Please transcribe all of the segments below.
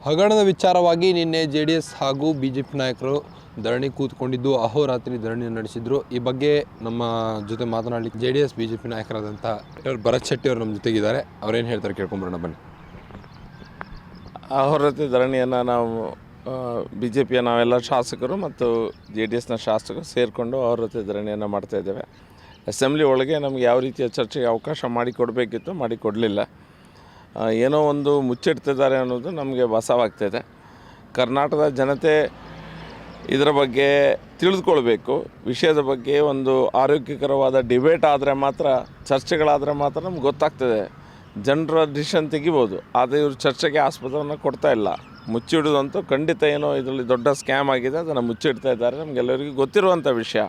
ಹಗರಣದ ವಿಚಾರವಾಗಿ ನಿನ್ನೆ JDS ಹಾಗೂ BJP ನಾಯಕರು ಧರಣಿ ಕೂತ್ಕೊಂಡಿದ್ದು ಅಹೋರಾತ್ರಿ ಧರಣಿ ನಡೆಸಿದ್ರು. ಈ ಬಗ್ಗೆ ನಮ್ಮ ಜೊತೆ ಮಾತನಾಡಲಿಕ್ಕೆ JDS BJP ನಾಯಕರಾದಂಥ ಭರತ್ ಶೆಟ್ಟಿ ಅವರು ನಮ್ಮ ಜೊತೆಗಿದ್ದಾರೆ. ಅವರೇನು ಹೇಳ್ತಾರೆ ಕೇಳ್ಕೊಂಬರೋಣ ಬನ್ನಿ. ಅಹೋರಾತ್ರಿ ಧರಣಿಯನ್ನು ನಾವು BJPಯ ನಾವೆಲ್ಲ ಶಾಸಕರು ಮತ್ತು JDSನ ಶಾಸಕರು ಸೇರಿಕೊಂಡು ಅಹೋರಾತ್ರಿ ಧರಣಿಯನ್ನು ಮಾಡ್ತಾಯಿದ್ದೇವೆ. ಅಸೆಂಬ್ಲಿ ಒಳಗೆ ನಮಗೆ ಯಾವ ರೀತಿಯ ಚರ್ಚೆಗೆ ಅವಕಾಶ ಮಾಡಿಕೊಡಬೇಕಿತ್ತು, ಮಾಡಿಕೊಡಲಿಲ್ಲ. ಏನೋ ಒಂದು ಮುಚ್ಚಿಡ್ತಿದ್ದಾರೆ ಅನ್ನೋದು ನಮಗೆ ಭಾಸವಾಗ್ತಾಯಿದೆ. ಕರ್ನಾಟಕದ ಜನತೆ ಇದರ ಬಗ್ಗೆ ತಿಳಿದುಕೊಳ್ಬೇಕು. ವಿಷಯದ ಬಗ್ಗೆ ಒಂದು ಆರೋಗ್ಯಕರವಾದ ಡಿಬೇಟ್ ಆದರೆ ಮಾತ್ರ, ಚರ್ಚೆಗಳಾದರೆ ಮಾತ್ರ ನಮ್ಗೆ ಗೊತ್ತಾಗ್ತದೆ. ಜನರ ಡಿಸಿಷನ್ ತೆಗಿಬೋದು, ಆದರೆ ಇವರು ಚರ್ಚೆಗೆ ಆಸ್ಪದವನ್ನು ಕೊಡ್ತಾ ಇಲ್ಲ. ಮುಚ್ಚಿಡೋದಂತೂ ಖಂಡಿತ ಏನೋ ಇದರಲ್ಲಿ ದೊಡ್ಡ ಸ್ಕ್ಯಾಮ್ ಆಗಿದೆ, ಅದನ್ನು ಮುಚ್ಚಿಡ್ತಾ ಇದ್ದಾರೆ. ನಮಗೆಲ್ಲರಿಗೂ ಗೊತ್ತಿರುವಂಥ ವಿಷಯ.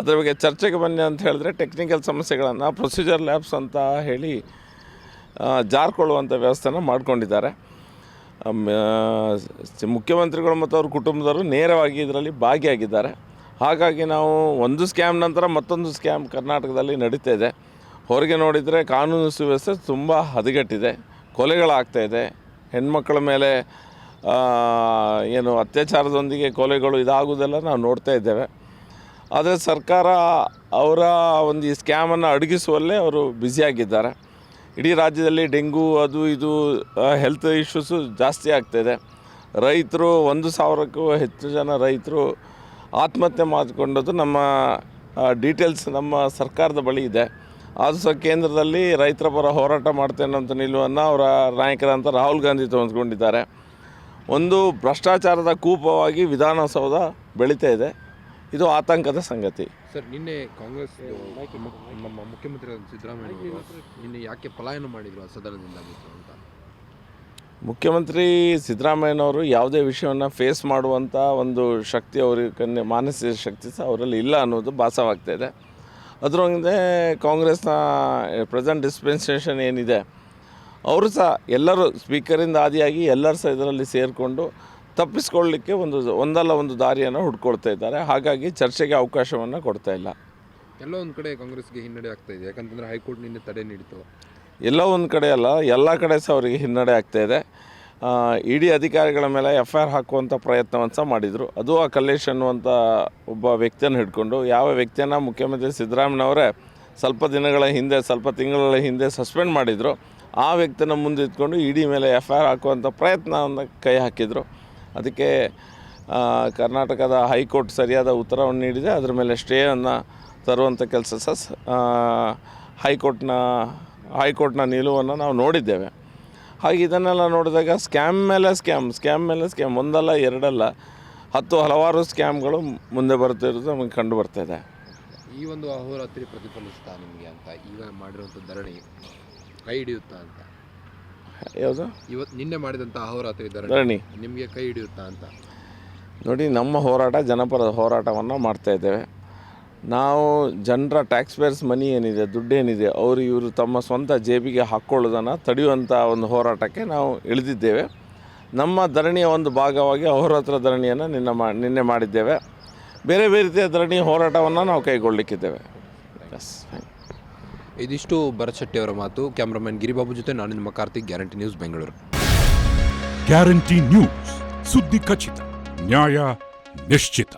ಅದರ ಬಗ್ಗೆ ಚರ್ಚೆಗೆ ಬನ್ನಿ ಅಂತ ಹೇಳಿದ್ರೆ ಟೆಕ್ನಿಕಲ್ ಸಮಸ್ಯೆಗಳನ್ನು ಪ್ರೊಸೀಜರ್ ಲ್ಯಾಬ್ಸ್ ಅಂತ ಹೇಳಿ ಜಾರ್ಕೊಳ್ಳುವಂಥ ವ್ಯವಸ್ಥೆನ ಮಾಡ್ಕೊಂಡಿದ್ದಾರೆ. ಮುಖ್ಯಮಂತ್ರಿಗಳು ಮತ್ತು ಅವ್ರ ಕುಟುಂಬದವರು ನೇರವಾಗಿ ಇದರಲ್ಲಿ ಭಾಗಿಯಾಗಿದ್ದಾರೆ. ಹಾಗಾಗಿ ನಾವು ಒಂದು ಸ್ಕ್ಯಾಮ್ ನಂತರ ಮತ್ತೊಂದು ಸ್ಕ್ಯಾಮ್ ಕರ್ನಾಟಕದಲ್ಲಿ ನಡೀತಾ ಇದೆ. ಹೊರಗೆ ನೋಡಿದರೆ ಕಾನೂನು ಸುವ್ಯವಸ್ಥೆ ತುಂಬ ಹದಗೆಟ್ಟಿದೆ, ಕೊಲೆಗಳಾಗ್ತಾಯಿದೆ. ಹೆಣ್ಮಕ್ಳ ಮೇಲೆ ಏನು ಅತ್ಯಾಚಾರದೊಂದಿಗೆ ಕೊಲೆಗಳು ಇದಾಗುವುದೆಲ್ಲ ನಾವು ನೋಡ್ತಾ ಇದ್ದೇವೆ. ಆದರೆ ಸರ್ಕಾರ ಅವರ ಒಂದು ಈ ಸ್ಕ್ಯಾಮನ್ನು ಅಡಗಿಸುವಲ್ಲೇ ಅವರು ಬ್ಯುಸಿಯಾಗಿದ್ದಾರೆ. ಇಡೀ ರಾಜ್ಯದಲ್ಲಿ ಡೆಂಗು ಅದು ಇದು ಹೆಲ್ತ್ ಇಶ್ಯೂಸು ಜಾಸ್ತಿ ಆಗ್ತಾಯಿದೆ. ರೈತರು 1,000ಕ್ಕೂ ಹೆಚ್ಚು ಜನ ರೈತರು ಆತ್ಮಹತ್ಯೆ ಮಾಡಿಕೊಂಡದ್ದು ನಮ್ಮ ಡೀಟೇಲ್ಸ್ ನಮ್ಮ ಸರ್ಕಾರದ ಬಳಿ ಇದೆ. ಆದರೂ ಸಹ ಕೇಂದ್ರದಲ್ಲಿ ರೈತರ ಪರ ಹೋರಾಟ ಮಾಡ್ತೇನೆ ಅಂತ ನಿಲುವನ್ನು ಅವರ ನಾಯಕರಂತ ರಾಹುಲ್ ಗಾಂಧಿ ತೆಗೆದುಕೊಂಡಿದ್ದಾರೆ. ಒಂದು ಭ್ರಷ್ಟಾಚಾರದ ಕೂಪವಾಗಿ ವಿಧಾನಸೌಧ ಬೆಳೀತಾ ಇದೆ. ಇದು ಆತಂಕದ ಸಂಗತಿ. ಸರ್, ನಿನ್ನೆ ಕಾಂಗ್ರೆಸ್ ನಮ್ಮ ಮುಖ್ಯಮಂತ್ರಿ ಸಿದ್ದರಾಮಯ್ಯ ನಿನ್ನೆ ಯಾಕೆ ಪಲಾಯನ ಮಾಡಿದ್ರು ಸದನದಿಂದ ಅಂತ? ಮುಖ್ಯಮಂತ್ರಿ ಸಿದ್ದರಾಮಯ್ಯನವರು ಯಾವುದೇ ವಿಷಯವನ್ನು ಫೇಸ್ ಮಾಡುವಂಥ ಒಂದು ಶಕ್ತಿ ಅವರಿಗೆ ಮಾನಸಿಕ ಶಕ್ತಿ ಸಹ ಅವರಲ್ಲಿ ಇಲ್ಲ ಅನ್ನೋದು ಭಾಸವಾಗ್ತಾಯಿದೆ. ಅದರೊಂದಿಗೆ ಕಾಂಗ್ರೆಸ್ನ ಪ್ರೆಸೆಂಟ್ ಡಿಸ್ಪೆನ್ಸೇಷನ್ ಏನಿದೆ, ಅವರು ಸಹ ಎಲ್ಲರೂ ಸ್ಪೀಕರಿಂದ ಆದಿಯಾಗಿ ಎಲ್ಲರೂ ಸಹ ಇದರಲ್ಲಿ ಸೇರಿಕೊಂಡು ತಪ್ಪಿಸ್ಕೊಳ್ಳಲಿಕ್ಕೆ ಒಂದಲ್ಲ ಒಂದು ದಾರಿಯನ್ನು ಹುಡ್ಕೊಳ್ತಾ ಇದ್ದಾರೆ. ಹಾಗಾಗಿ ಚರ್ಚೆಗೆ ಅವಕಾಶವನ್ನು ಕೊಡ್ತಾ ಇಲ್ಲ. ಎಲ್ಲೋ ಒಂದು ಕಡೆ ಕಾಂಗ್ರೆಸ್ಗೆ ಹಿನ್ನಡೆ ಆಗ್ತಾ ಇದೆ, ಯಾಕಂತಂದರೆ ಹೈಕೋರ್ಟ್ ನಿನ್ನೆ ತಡೆ ನೀಡಿತು. ಎಲ್ಲೋ ಒಂದು ಕಡೆ ಅಲ್ಲ, ಎಲ್ಲ ಕಡೆ ಸಹ ಅವರಿಗೆ ಹಿನ್ನಡೆ ಆಗ್ತಾಯಿದೆ. ಇಡಿ ಅಧಿಕಾರಿಗಳ ಮೇಲೆ FIR ಹಾಕುವಂಥ ಪ್ರಯತ್ನವನ್ನು ಸಹ ಮಾಡಿದರು. ಅದು ಆ ಕಲ್ಲೇಶ್ ಅನ್ನುವಂಥ ಒಬ್ಬ ವ್ಯಕ್ತಿಯನ್ನು ಹಿಡ್ಕೊಂಡು, ಯಾವ ವ್ಯಕ್ತಿಯನ್ನು ಮುಖ್ಯಮಂತ್ರಿ ಸಿದ್ದರಾಮಯ್ಯನವರೇ ಸ್ವಲ್ಪ ತಿಂಗಳ ಹಿಂದೆ ಸಸ್ಪೆಂಡ್ ಮಾಡಿದರು. ಆ ವ್ಯಕ್ತಿನ ಮುಂದೆ ಇಟ್ಕೊಂಡು ಇಡಿ ಮೇಲೆ FIR ಹಾಕುವಂಥ ಪ್ರಯತ್ನವನ್ನು ಕೈ ಹಾಕಿದರು. ಅದಕ್ಕೆ ಕರ್ನಾಟಕದ ಹೈಕೋರ್ಟ್ ಸರಿಯಾದ ಉತ್ತರವನ್ನು ನೀಡಿದೆ. ಅದರ ಮೇಲೆ ಸ್ಟೇಯನ್ನು ತರುವಂಥ ಕೆಲಸ ಸಹ ಹೈಕೋರ್ಟ್ನ ನಿಲುವನ್ನು ನಾವು ನೋಡಿದ್ದೇವೆ. ಹಾಗೆ ಇದನ್ನೆಲ್ಲ ನೋಡಿದಾಗ ಸ್ಕ್ಯಾಮ್ ಮೇಲೆ ಸ್ಕ್ಯಾಮ್ ಒಂದಲ್ಲ ಎರಡಲ್ಲ ಹಲವಾರು ಸ್ಕ್ಯಾಮ್ಗಳು ಮುಂದೆ ಬರ್ತಿರೋದು ನಮಗೆ ಕಂಡು ಬರ್ತಾಯಿದೆ. ಈ ಒಂದು ಅಹೋರಾತ್ರಿ ಪ್ರತಿಫಲಿಸ್ತಾ ನಿಮಗೆ ಅಂತ ಈಗ ಮಾಡಿರುವಂಥ ಧರಣಿ ಕೈ ಹಿಡಿಯುತ್ತಾ ಅಂತ? ಯಾವುದು? ಇವತ್ತು ನಿನ್ನೆ ಮಾಡಿದಂಥ ಅಹೋರಾತ್ರಿ ಧರಣಿ ನಿಮಗೆ ಕೈ ಹಿಡಿಯುತ್ತಾ ಅಂತ? ನೋಡಿ, ನಮ್ಮ ಹೋರಾಟ ಜನಪರ ಹೋರಾಟವನ್ನು ಮಾಡ್ತಾಯಿದ್ದೇವೆ. ನಾವು ಜನರ ಟ್ಯಾಕ್ಸ್ ಪೇಯರ್ಸ್ ಮನಿ ಏನಿದೆ, ದುಡ್ಡೇನಿದೆ, ಇವರು ತಮ್ಮ ಸ್ವಂತ ಜೇಬಿಗೆ ಹಾಕ್ಕೊಳ್ಳೋದನ್ನು ತಡೆಯುವಂಥ ಒಂದು ಹೋರಾಟಕ್ಕೆ ನಾವು ಇಳಿದಿದ್ದೇವೆ. ನಮ್ಮ ಧರಣಿಯ ಒಂದು ಭಾಗವಾಗಿ ಅಹೋರಾತ್ರ ಧರಣಿಯನ್ನು ನಿನ್ನೆ ಮಾಡಿದ್ದೇವೆ. ಬೇರೆ ರೀತಿಯ ಧರಣಿ ಹೋರಾಟವನ್ನು ನಾವು ಕೈಗೊಳ್ಳಲಿಕ್ಕಿದ್ದೇವೆ. ಇದಿಷ್ಟು ಭರತ್ ಶೆಟ್ಟಿ ಅವರ ಮಾತು. ಕ್ಯಾಮ್ರಾಮನ್ ಗಿರಿಬಾಬು ಜೊತೆ ನಾನು ನಿಮ್ಮ Karthik, guarantee news, Bengaluru. Guarantee news, ಸುದ್ದಿ ಖಚಿತ, ನ್ಯಾಯ ನಿಶ್ಚಿತ.